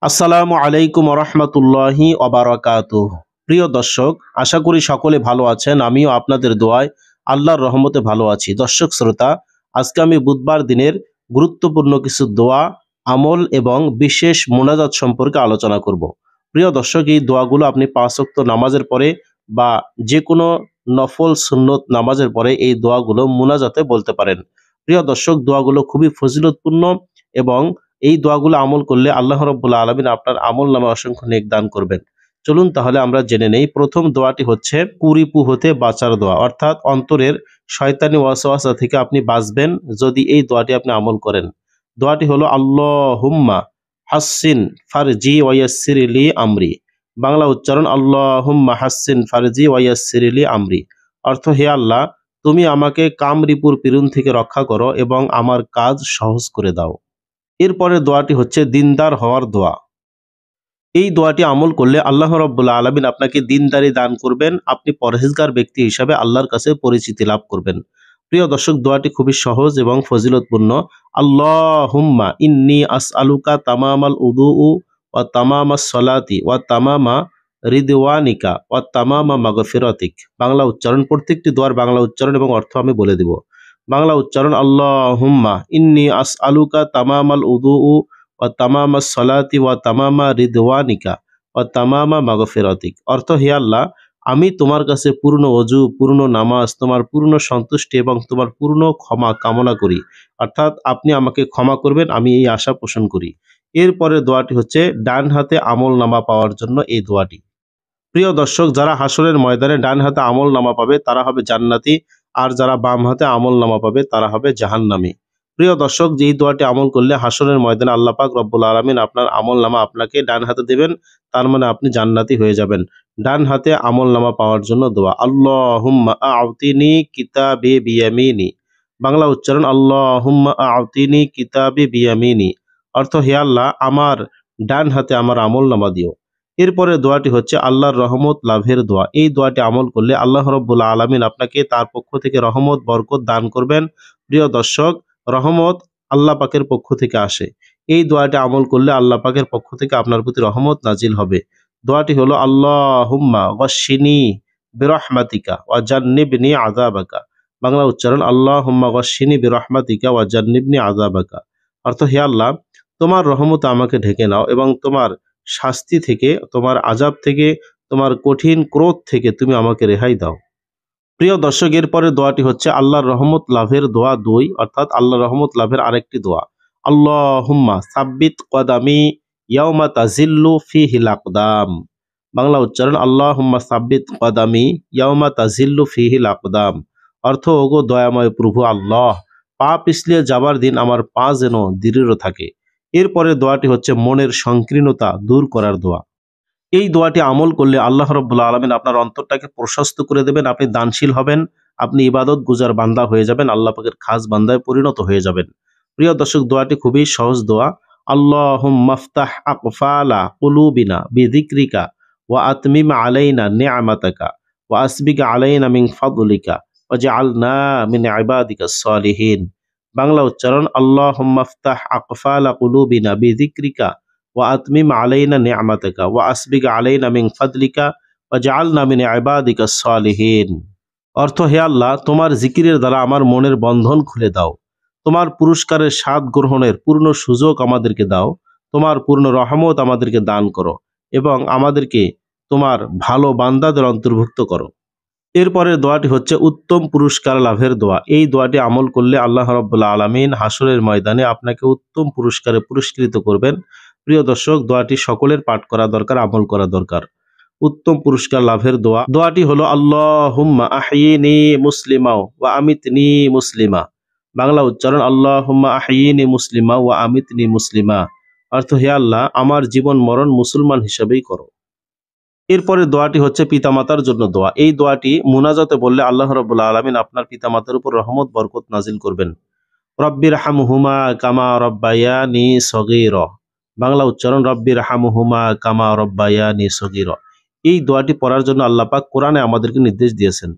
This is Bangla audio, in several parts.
আসসালামু আলাইকুম রহমতুল্লাহি ওবারাকাতুহ। প্রিয় দর্শক, আশা করি সকলে ভালো আছেন। আমিও আপনাদের দোয়ায় আল্লাহর রহমতে ভালো আছি। দর্শক শ্রোতা, আজকে আমি বুধবার দিনের গুরুত্বপূর্ণ কিছু দোয়া, আমল এবং বিশেষ মোনাজাত সম্পর্কে আলোচনা করব। প্রিয় দর্শক, এই দোয়াগুলো আপনি ৫ ওয়াক্ত নামাজের পরে বা যে কোনো নফল সুন্নত নামাজের পরে এই দোয়াগুলো মোনাজাতে বলতে পারেন। প্রিয় দর্শক, দোয়াগুলো খুবই ফজিলতপূর্ণ এবং এই দোয়াগুলো আমল করলে আল্লাহ রাব্বুল আলামিন আপনার আমল নামে অসংখ্য নেক দান করবেন। চলুন তাহলে আমরা জেনে নেই। প্রথম দোয়াটি হচ্ছে কুরিপু হতে বাঁচার দোয়া, অর্থাৎ অন্তরের শয়তানি ওয়াসওয়াসা থেকে আপনি বাঁচবেন যদি এই দোয়াটি আপনি আমল করেন। দোয়াটি হলো আল্লাহুম্মা হাসসিন ফারজি ওয়া ইয়াসসির লি আমরি। বাংলা উচ্চারণ আল্লাহুম্মা হাসসিন ফারজি ওয়া ইয়াসসির লি আমরি। অর্থ, হে আল্লাহ, তুমি আমাকে কামরিপুর পীড়ন থেকে রক্ষা করো এবং আমার কাজ সহজ করে দাও। এরপরে দোয়াটি হচ্ছে দিনদার হওয়ার দোয়া। এই দোয়াটি আমল করলে আল্লাহ রাব্বুল আলামিন আপনাকে দিনদারি দান করবেন। আপনি পরহেজগার ব্যক্তি হিসাবে আল্লাহর কাছে পরিচিতি লাভ করবেন। প্রিয় দর্শক, দোয়াটি খুবই সহজ এবং ফজিলতপূর্ণ। আল্লাহুম্মা ইন্নী আসআলুকা তামামাল উদুউ ওয়া তামামাস সলাতি ওয়া তামামা রিদওয়ানিকা ওয়া তামামা মাগফিরাতিক। বাংলা উচ্চারণ, প্রত্যেকটি দোয়ার বাংলা উচ্চারণ এবং অর্থ আমি বলে দিব। বাংলা উচ্চারণ আল্লাহুম্মা ইন্নী আসআলুকা তামামাল উদুউ ওয়া তামামা সলাতি ওয়া তামামা রিদওয়ানিকা ওয়া তামামা মাগফিরাতিক। অর্থ, হে আল্লাহ, আমি তোমার কাছে পূর্ণ ওযু, পূর্ণ নামাজ, তোমার পূর্ণ সন্তুষ্টি এবং তোমার পূর্ণ ক্ষমা কামনা করি। অর্থাৎ আপনি আমাকে ক্ষমা করবেন, আমি এই আশা পোষণ করি। এরপরে দোয়াটি হচ্ছে ডান হাতে আমল নামা পাওয়ার জন্য এই দোয়াটি। প্রিয় দর্শক, যারা হাসরের ময়দানে ডান হাতে আমল নামা পাবে তারা হবে জান্নাতি, আর যারা বাম হাতে আমল নামা পাবে তারা হবে জাহান্নামী। প্রিয় দর্শক, যেই দোয়াটি আমল করলে হাসরের ময়দানে আল্লাহ পাক রব্বুল আলামিন আপনার আমল নামা আপনাকে ডান হাতে দেবেন, তার মানে আপনি জান্নাতি হয়ে যাবেন। ডান হাতে আমল নামা পাওয়ার জন্য দোয়া আল্লাহুম্মা আ'তিনি কিতাবি বিয়ামিনি। বাংলা উচ্চারণ আল্লাহুম্মা আ'তিনি কিতাবি বিয়ামিনি। অর্থ, হে আল্লাহ, আমার ডান হাতে আমার আমল নামা দিও। এরপরে দোয়াটি হচ্ছে আল্লাহর রহমত লাভের দোয়া। এই দোয়াটি আমল করলে আল্লাহ রাব্বুল আলামিন আপনাকে তার পক্ষ থেকে রহমত বরকত দান করবেন। প্রিয় দর্শক, রহমত আল্লাহ পাকের পক্ষ থেকে আসে। এই দোয়াটি আমল করলে আল্লাহ পাকের পক্ষ থেকে আপনার প্রতি রহমত নাজিল হবে। দোয়াটি হলো আল্লাহুম্মা গশ্শিনি বিরহমাতিকা ওয়া জান্নিবনি আযাবাকা। বাংলা উচ্চারণ আল্লাহুম্মা গশ্শিনি বিরহমাতিকা ওয়া জান্নিবনি আযাবাকা। অর্থ, হে আল্লাহ, তোমার রহমতে আমাকে ঢেকে নাও এবং তোমার শাস্তি থেকে, তোমার আযাব থেকে, তোমার কঠিন ক্রোধ থেকে তুমি আমাকে রেহাই দাও। প্রিয় দর্শক, এরপরে দোয়াটি হচ্ছে আল্লাহর রহমত লাভের দোয়া ২, অর্থাৎ আল্লাহর রহমত লাভের আরেকটি দোয়া। আল্লাহুম্মা সাব্বিত কদামি ইয়াউমা তাজিল্লু ফিহিল আকদাম। বাংলা উচ্চারণ আল্লাহুম্মা সাব্বিত কদামি ইয়াউমা তাজিল্লু ফিহিল আকদাম। অর্থ, ওগো দয়াময় প্রভু আল্লাহ, পা পিছলিয়ে যাবার দিন আমার পা যেন দৃঢ় থাকে। এরপরে দোয়াটি হচ্ছে মনের সংকীর্ণতা দূর করার দোয়া। এই দোয়াটি আমল করলে আল্লাহ রাব্বুল আলামিন আপনার অন্তরটাকে প্রশস্ত করে দেবেন, আপনি দানশীল হবেন, আপনি ইবাদত গুজার বান্দা হয়ে যাবেন, আল্লাহ পাকের খাস বান্দায় পরিণত হয়ে যাবেন। প্রিয় দর্শক, দোয়াটি খুবই সহজ দোয়া। আল্লাহুম্মা আফতাহ আকফালা কুলুবিনা বিযিকরিকা ওয়া আতমিম আলাইনা নি'মাতাকা ওয়া আসবিগ আলাইনা মিন ফাদলিকা ওয়াজআলনা মিন ইবাদিকাস সালিহিন। বাংলা উচ্চারণ আল্লাহুম্মা আফতাহ আকফালা কুলুবিনা বিযিকরিকা ওয়া আতমিম আলাইনা নি'মাতাকা ওয়া আসবিগ আলাইনা মিন ফাদলিকা ওয়াজআলনা মিন ইবাদিকাস সালিহিন। অর্থ, হে আল্লাহ, তোমার জিকিরের দ্বারা আমার মনের বন্ধন খুলে দাও, তোমার পুরস্কারের স্বাদ গ্রহণের পূর্ণ সুযোগ আমাদেরকে দাও, তোমার পূর্ণ রহমত আমাদেরকে দান করো এবং আমাদেরকে তোমার ভালো বান্দাদের অন্তর্ভুক্ত করো। এরপরের দোয়াটি হচ্ছে উত্তম পুরস্কার লাভের দোয়া। এই দোয়াটি আমল করলে আল্লাহ রাব্বুল আলামিন হাসরের ময়দানে আপনাকে উত্তম পুরস্কারে পুরস্কৃত করবেন। প্রিয় দর্শক, দোয়াটি সকলের পাঠ করা দরকার, আমল করা দরকার। উত্তম পুরস্কার লাভের দোয়া। দোয়াটি হলো আল্লাহুম্মা আহইনি মুসলিমা ওয়া আমিতনি মুসলিমা। বাংলা উচ্চারণ আল্লাহুম্মা আহইনি মুসলিমা ওয়া আমিতনি মুসলিমা। অর্থ, হে আল্লাহ, আমার জীবন মরণ মুসলমান হিসেবেই করো। এরপরে দোয়াটি হচ্ছে পিতামাতার জন্য দোয়া। এই দোয়াটি মুনাজাতে বললে আল্লাহ রাব্বুল আলামিন আপনার পিতামাতার উপর রহমত বরকত নাজিল করবেন। রব্বির হামহুমা কামা রব্বায়ানি সগীরা। বাংলা উচ্চারণ রব্বির হামহুমা কামা রব্বায়ানি সগীরা। এই দোয়াটি পড়ার জন্য আল্লাহ পাক কোরআনে আমাদেরকে নির্দেশ দিয়েছেন।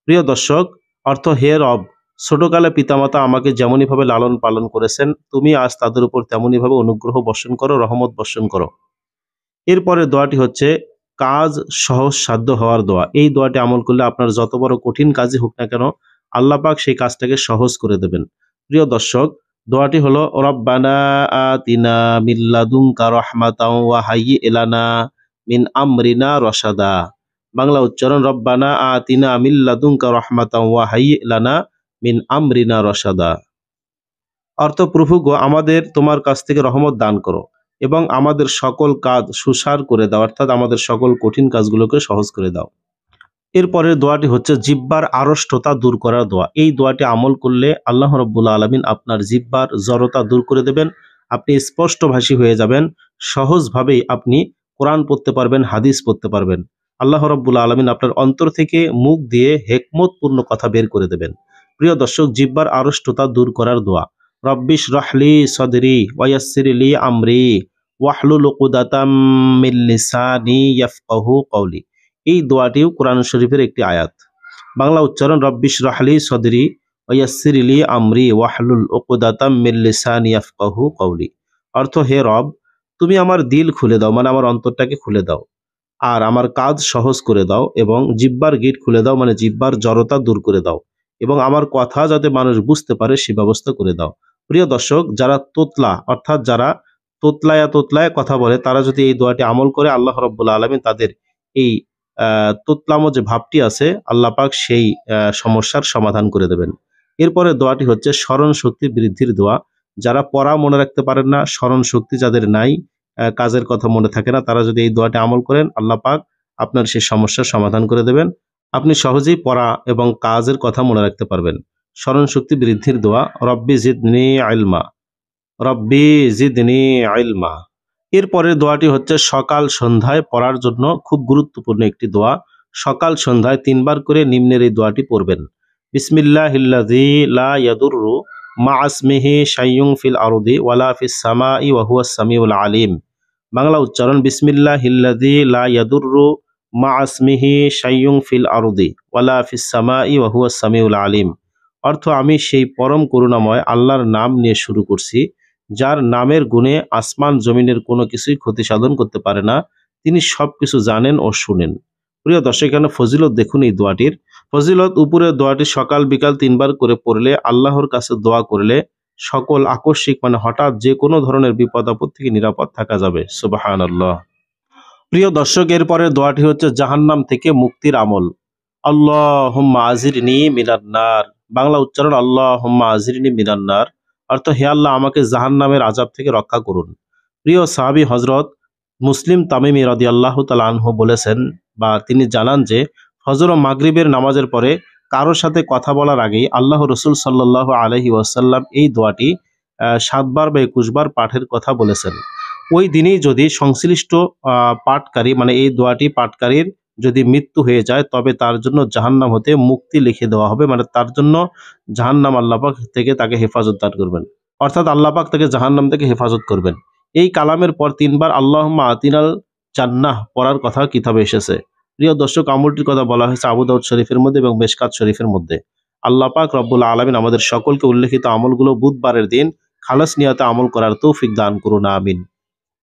প্রিয় দর্শক, অর্থ, হে রব, ছোটকালে পিতামাতা আমাকে যেমনইভাবে লালন পালন করেছেন, তুমি আজ তাদের উপর তেমনইভাবে অনুগ্রহ বর্ষণ করো, রহমত বর্ষণ করো। এরপরে দোয়াটি হচ্ছে কাজ সহজসাধ্য হওয়ার দোয়া। এই দোয়াটি আমল করলে আপনার যত বড় কঠিন কাজই হোক না কেন, আল্লাহ পাক সেই কাজটাকে সহজ করে দেবেন। প্রিয় দর্শক, দোয়াটি হলো রব্বানা আতিনা মিন লাদুনকা রাহমাতাও ওয়া হাইয়্যি লানা মিন আমরিনা রশাদা। বাংলা উচ্চারণ রব্বানা আতিনা মিন লাদুনকা রাহমাতাও ওয়া হাইয়্যি লানা মিন আমরিনা রশাদা। অর্থ, প্রভু গো, আমাদের তোমার কাছ থেকে রহমত দান করো এবং আমাদের সকল কাজ সুসার করে দাও, অর্থাৎ আমাদের সকল কঠিন কাজগুলোকে সহজ করে দাও। এরপরের দোয়াটি হচ্ছে জিহ্বার আড়ষ্টতা দূর করার দোয়া। এই দোয়াটি আমল করলে আল্লাহ রাব্বুল আলামিন আপনার জিহ্বার জড়তা দূর করে দেবেন। আপনি স্পষ্টভাষী হয়ে যাবেন। সহজভাবেই আপনি কোরআন পড়তে পারবেন, হাদিস পড়তে পারবেন। আল্লাহ রাব্বুল আলামিন আপনার অন্তর থেকে মুখ দিয়ে হেকমতপূর্ণ কথা বের করে দেবেন। প্রিয় দর্শক, জিহ্বার আড়ষ্টতা দূর করার দোয়া। রব্বিশ রাহলি সদরি ওয়ায়াসসির লি আমরি ওয়াহলুল উকদাতাম মিন লিসানি ইয়াফকাহু কওলি। এই দোয়াটিও কোরআন শরীফের একটি আয়াত। বাংলা উচ্চারণ রব্বিশ রাহলি সদরি ওয়ায়াসসির লি আমরি ওয়াহলুল উকদাতাম মিন লিসানি ইয়াফকাহু কওলি। অর্থ, হে রব, তুমি আমার দিল খুলে দাও, মানে আমার অন্তরটাকে খুলে দাও, আর আমার কাজ সহজ করে দাও, এবং জিহ্বার গিট খুলে দাও, মানে জিহ্বার জড়তা দূর করে দাও, এবং আমার কথা যাতে মানুষ বুঝতে পারে সে ব্যবস্থা করে দাও। প্রিয় দর্শক, যারা তোতলা, অর্থাৎ যারা তোতলায় কথা বলে, তারা যদি এই দোয়াটি আমল করে, আল্লাহ রাব্বুল আলামিন তাদের এই তোতলামো যে ভাবটি আছে, আল্লাহ পাক সেই সমস্যার সমাধান করে দেবেন। এরপরে দোয়াটি হচ্ছে স্মরণ শক্তি বৃদ্ধির দোয়া। যারা পড়া মনে রাখতে পারেন না, স্মরণ শক্তি যাদের নাই, কাজের কথা মনে থাকে না, তারা যদি এই দোয়াটি আমল করেন, আল্লাহ পাক আপনার সেই সমস্যার সমাধান করে দেবেন। আপনি সহজেই পড়া এবং কাজের কথা মনে রাখতে পারবেন। স্মরণ শক্তি বৃদ্ধির দোয়া রব্বি জিদনি ইলমা, রব্বি জিদনি ইলমা। এরপরের দোয়াটি হচ্ছে সকাল সন্ধ্যায় পড়ার জন্য খুব গুরুত্বপূর্ণ একটি দোয়া। সকাল সন্ধ্যায় ৩ বার করে নিম্নের এই দোয়াটি পড়বেন। বিসমিল্লাহিল্লাযী লা ইয়াদুররু মা ইসমিহি শাইউন ফিল আরদি ওয়ালা ফিস সামাই ওয়া হুয়াস সামিউল আলিম। বাংলা উচ্চারণ বিসমিল্লাহিল্লাযী লা ইয়াদুররু মা ইসমিহি শাইউন ফিল আরদি ওয়ালা ফিস সামাই ওয়া হুয়াস সামিউল আলিম। অর্থ, আমি সেই পরম করুণাময় আল্লাহর নাম নিয়ে শুরু করছি, যার নামের গুণে আসমান জমিনের কোনো কিছুই ক্ষতি সাধন করতে পারে না। তিনি সবকিছু জানেন ও শুনেন। প্রিয় দর্শক, এখানে ফজিলত দেখুন এই দোয়াটির। ফজিলত, উপরে দোয়াটি সকাল বিকাল ৩ বার করে পড়লে, আল্লাহর কাছে দোয়া করলে সকল আকস্মিক, মানে হঠাৎ যে কোনো ধরনের বিপদ আপদ থেকে নিরাপদ থাকা যাবে। সুবহানাল্লাহ। প্রিয় দর্শক, এরপরের দোয়াটি হচ্ছে জাহান্নাম থেকে মুক্তির আমল। আল্লাহুম্মা আজিরনি মিনান নার। বাংলা উচ্চারণ আল্লাহুম্মা আজিরনি মিনান নার। অর্থ, হে আল্লাহ, আমাকে জাহান্নামের আযাব থেকে রক্ষা করুন। প্রিয় সাহাবী হযরত মুসলিম তামিমি রাদিয়াল্লাহু তাআলা আনহু বলেছেন, বা তিনি জানান যে ফজর ও মাগরিবের নামাজের পরে কারোর সাথে কথা বলার আগেই আল্লাহ রাসূল সাল্লাল্লাহু আলাইহি ওয়াসাল্লাম এই দোয়াটি ৭ বার বা ২১ বার পাঠের কথা বলেছেন। ওই দিনেই যদি সংশ্লিষ্ট পাঠকারী, মানে এই দোয়াটি পাঠকারীর যদি মৃত্যু হয়ে যায়, তবে তার জন্য জাহান্নাম হতে মুক্তি লিখে দেওয়া হবে, মানে তার জন্য জাহান্নাম আল্লাহ পাক থেকে তাকে হেফাজত দান করবেন, অর্থাৎ আল্লাহ পাক তাকে জাহান্নাম থেকে হেফাজত করবেন। এই কালামের পর ৩ বার আল্লাহুম্মা আতিনাল জান্নাহ পড়ার কথা কিতাবে এসেছে। প্রিয় দর্শক, আমলটির কথা বলা হয়েছে আবু দাউদ শরীফের মধ্যে এবং মিশকাত শরীফের মধ্যে। আল্লাহ পাক রব্বুল আলামিন আমাদের সকলকে উল্লেখিত আমলগুলো বুধবারের দিন খালাস নিয়তে আমল করার তৌফিক দান করুন, আমিন।